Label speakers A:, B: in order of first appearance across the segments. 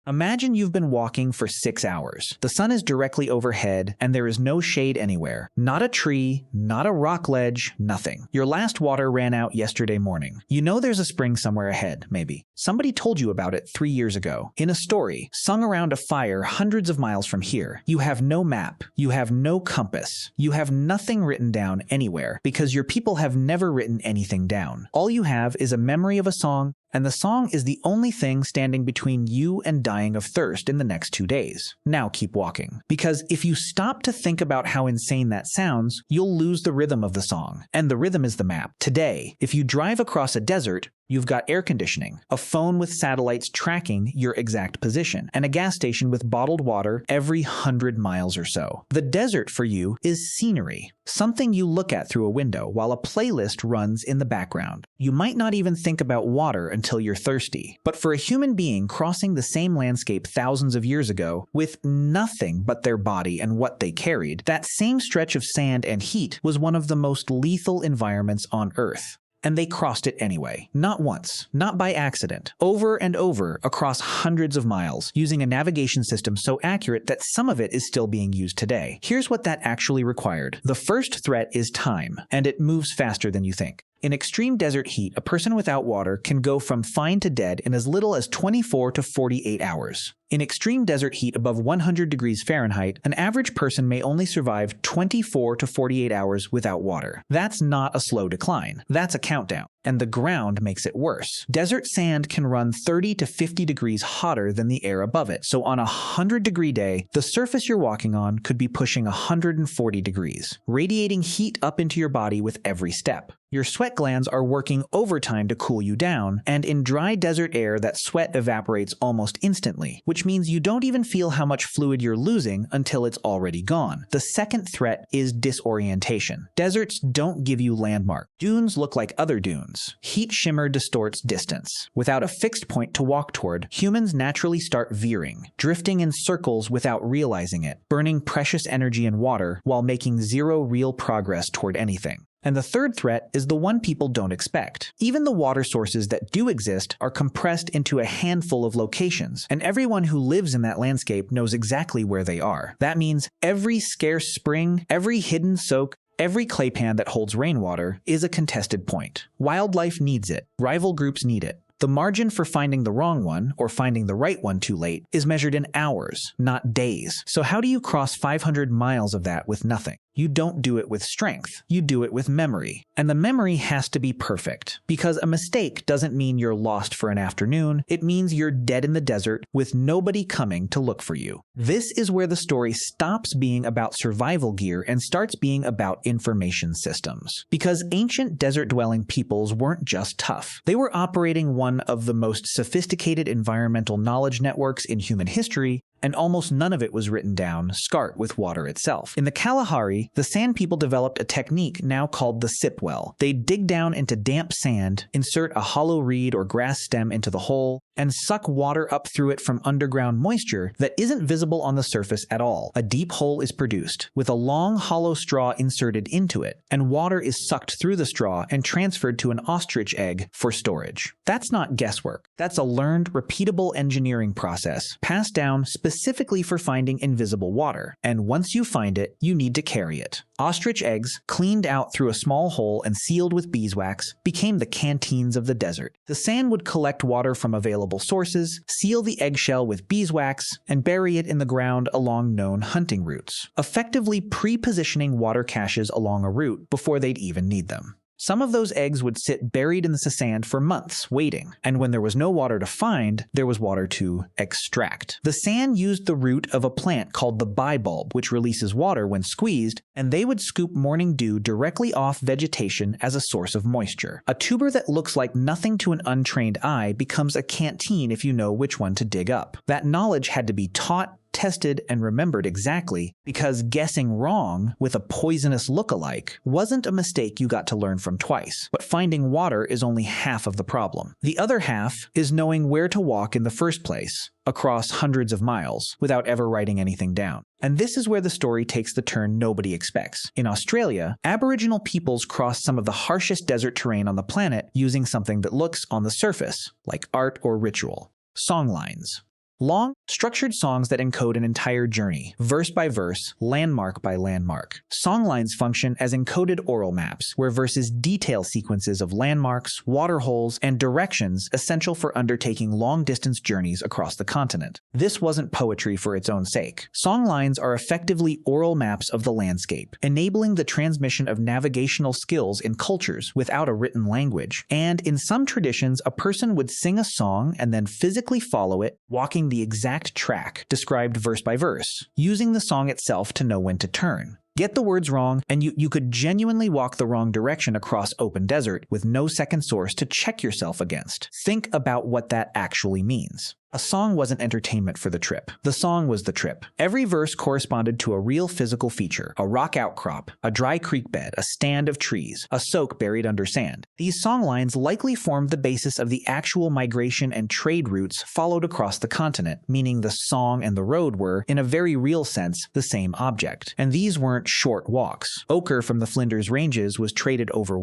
A: Imagine you've been walking for 6 hours. The sun is directly overhead, and there is no shade anywhere. Not a tree, not a rock ledge, nothing. Your last water ran out yesterday morning. You know there's a spring somewhere ahead, maybe. Somebody told you about it 3 years ago. In a story, sung around a fire hundreds of miles from here. You have no map. You have no compass. You have nothing written down anywhere, because your people have never written anything down. All you have is a memory of a song, and the song is the only thing standing between you and dying of thirst in the next 2 days. Now keep walking. Because if you stop to think about how insane that sounds, you'll lose the rhythm of the song. And the rhythm is the map. Today, if you drive across a desert, you've got air conditioning, a phone with satellites tracking your exact position, and a gas station with bottled water every 100 miles or so. The desert for you is scenery, something you look at through a window while a playlist runs in the background. You might not even think about water until you're thirsty. But for a human being crossing the same landscape thousands of years ago with nothing but their body and what they carried, that same stretch of sand and heat was one of the most lethal environments on Earth. And they crossed it anyway. Not once, not by accident, over and over across hundreds of miles, using a navigation system so accurate that some of it is still being used today. Here's what that actually required. The first threat is time, and it moves faster than you think. In extreme desert heat, a person without water can go from fine to dead in as little as 24 to 48 hours. In extreme desert heat above 100 degrees Fahrenheit, an average person may only survive 24 to 48 hours without water. That's not a slow decline. That's a countdown. And the ground makes it worse. Desert sand can run 30 to 50 degrees hotter than the air above it. So on a 100-degree day, the surface you're walking on could be pushing 140 degrees, radiating heat up into your body with every step. Your sweat glands are working overtime to cool you down, and in dry desert air, that sweat evaporates almost instantly, which means you don't even feel how much fluid you're losing until it's already gone. The second threat is disorientation. Deserts don't give you landmarks. Dunes look like other dunes. Heat shimmer distorts distance. Without a fixed point to walk toward, humans naturally start veering, drifting in circles without realizing it, burning precious energy and water while making zero real progress toward anything. And the third threat is the one people don't expect. Even the water sources that do exist are compressed into a handful of locations, and everyone who lives in that landscape knows exactly where they are. That means every scarce spring, every hidden soak, every clay pan that holds rainwater is a contested point. Wildlife needs it. Rival groups need it. The margin for finding the wrong one, or finding the right one too late, is measured in hours, not days. So how do you cross 500 miles of that with nothing? You don't do it with strength. You do it with memory. And the memory has to be perfect, because a mistake doesn't mean you're lost for an afternoon. It means you're dead in the desert with nobody coming to look for you. This is where the story stops being about survival gear and starts being about information systems. Because ancient desert-dwelling peoples weren't just tough. They were operating one of the most sophisticated environmental knowledge networks in human history, and almost none of it was written down, scart with water itself. In the Kalahari, the sand people developed a technique now called the sip well. They dig down into damp sand, insert a hollow reed or grass stem into the hole, and suck water up through it from underground moisture that isn't visible on the surface at all. A deep hole is produced, with a long hollow straw inserted into it, and water is sucked through the straw and transferred to an ostrich egg for storage. That's not guesswork. That's a learned, repeatable engineering process, passed down specifically for finding invisible water. And once you find it, you need to carry it. Ostrich eggs, cleaned out through a small hole and sealed with beeswax, became the canteens of the desert. The sand would collect water from available sources, seal the eggshell with beeswax, and bury it in the ground along known hunting routes, effectively pre-positioning water caches along a route before they'd even need them. Some of those eggs would sit buried in the sand for months, waiting, and when there was no water to find, there was water to extract. The sand used the root of a plant called the bivalve, which releases water when squeezed, and they would scoop morning dew directly off vegetation as a source of moisture. A tuber that looks like nothing to an untrained eye becomes a canteen if you know which one to dig up. That knowledge had to be taught, tested, and remembered exactly, because guessing wrong with a poisonous look-alike wasn't a mistake you got to learn from twice. But finding water is only half of the problem. The other half is knowing where to walk in the first place, across hundreds of miles, without ever writing anything down. And this is where the story takes the turn nobody expects. In Australia, Aboriginal peoples crossed some of the harshest desert terrain on the planet using something that looks, on the surface, like art or ritual: songlines. Long, structured songs that encode an entire journey, verse by verse, landmark by landmark. Songlines function as encoded oral maps, where verses detail sequences of landmarks, waterholes, and directions essential for undertaking long-distance journeys across the continent. This wasn't poetry for its own sake. Songlines are effectively oral maps of the landscape, enabling the transmission of navigational skills in cultures without a written language. And in some traditions, a person would sing a song and then physically follow it, walking the exact track, described verse by verse, using the song itself to know when to turn. Get the words wrong, and you could genuinely walk the wrong direction across open desert with no second source to check yourself against. Think about what that actually means. A song wasn't entertainment for the trip. The song was the trip. Every verse corresponded to a real physical feature: a rock outcrop, a dry creek bed, a stand of trees, a soak buried under sand. These songlines likely formed the basis of the actual migration and trade routes followed across the continent, meaning the song and the road were, in a very real sense, the same object. And these weren't short walks. Ochre from the Flinders Ranges was traded over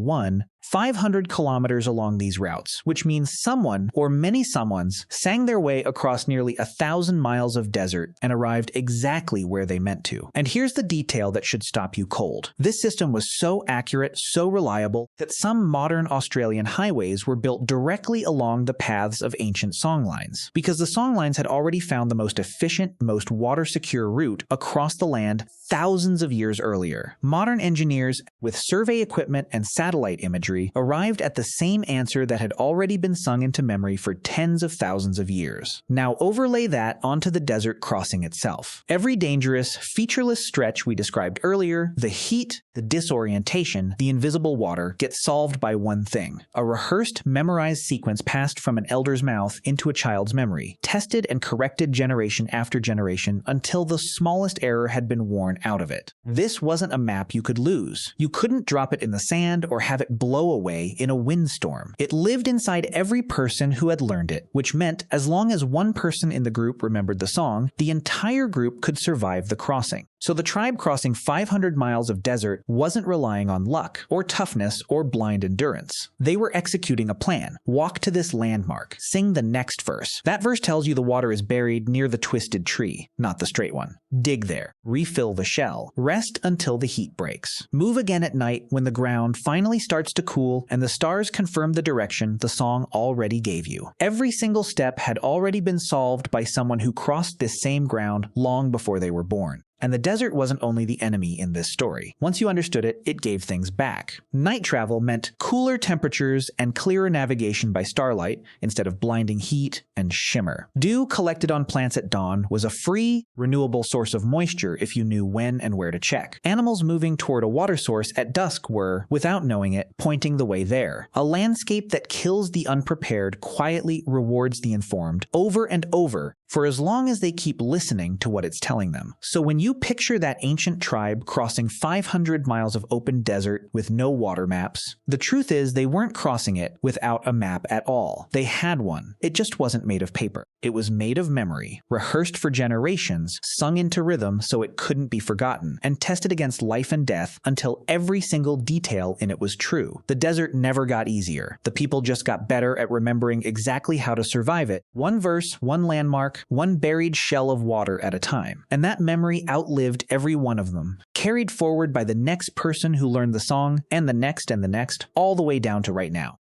A: 500 kilometers along these routes, which means someone, or many someones, sang their way across nearly 1,000 miles of desert and arrived exactly where they meant to. And here's the detail that should stop you cold. This system was so accurate, so reliable, that some modern Australian highways were built directly along the paths of ancient songlines, because the songlines had already found the most efficient, most water-secure route across the land thousands of years earlier. Modern engineers, with survey equipment and satellite imagery, arrived at the same answer that had already been sung into memory for tens of thousands of years. Now overlay that onto the desert crossing itself. Every dangerous, featureless stretch we described earlier, the heat, the disorientation, the invisible water, gets solved by one thing: a rehearsed, memorized sequence passed from an elder's mouth into a child's memory, tested and corrected generation after generation until the smallest error had been worn out of it. This wasn't a map you could lose. You couldn't drop it in the sand or have it blow away in a windstorm. It lived inside every person who had learned it, which meant as long as one person in the group remembered the song, the entire group could survive the crossing. So the tribe crossing 500 miles of desert wasn't relying on luck, or toughness, or blind endurance. They were executing a plan. Walk to this landmark. Sing the next verse. That verse tells you the water is buried near the twisted tree, not the straight one. Dig there. Refill the shell. Rest until the heat breaks. Move again at night when the ground finally starts to cool and the stars confirm the direction the song already gave you. Every single step had already been solved by someone who crossed this same ground long before they were born. And the desert wasn't only the enemy in this story. Once you understood it, it gave things back. Night travel meant cooler temperatures and clearer navigation by starlight instead of blinding heat and shimmer. Dew collected on plants at dawn was a free, renewable source of moisture if you knew when and where to check. Animals moving toward a water source at dusk were, without knowing it, pointing the way there. A landscape that kills the unprepared quietly rewards the informed over and over for as long as they keep listening to what it's telling them. So when you picture that ancient tribe crossing 500 miles of open desert with no water maps, the truth is they weren't crossing it without a map at all. They had one. It just wasn't made of paper. It was made of memory, rehearsed for generations, sung into rhythm so it couldn't be forgotten, and tested against life and death until every single detail in it was true. The desert never got easier. The people just got better at remembering exactly how to survive it, one verse, one landmark, one buried shell of water at a time. And that memory outlived every one of them, carried forward by the next person who learned the song, and the next, all the way down to right now.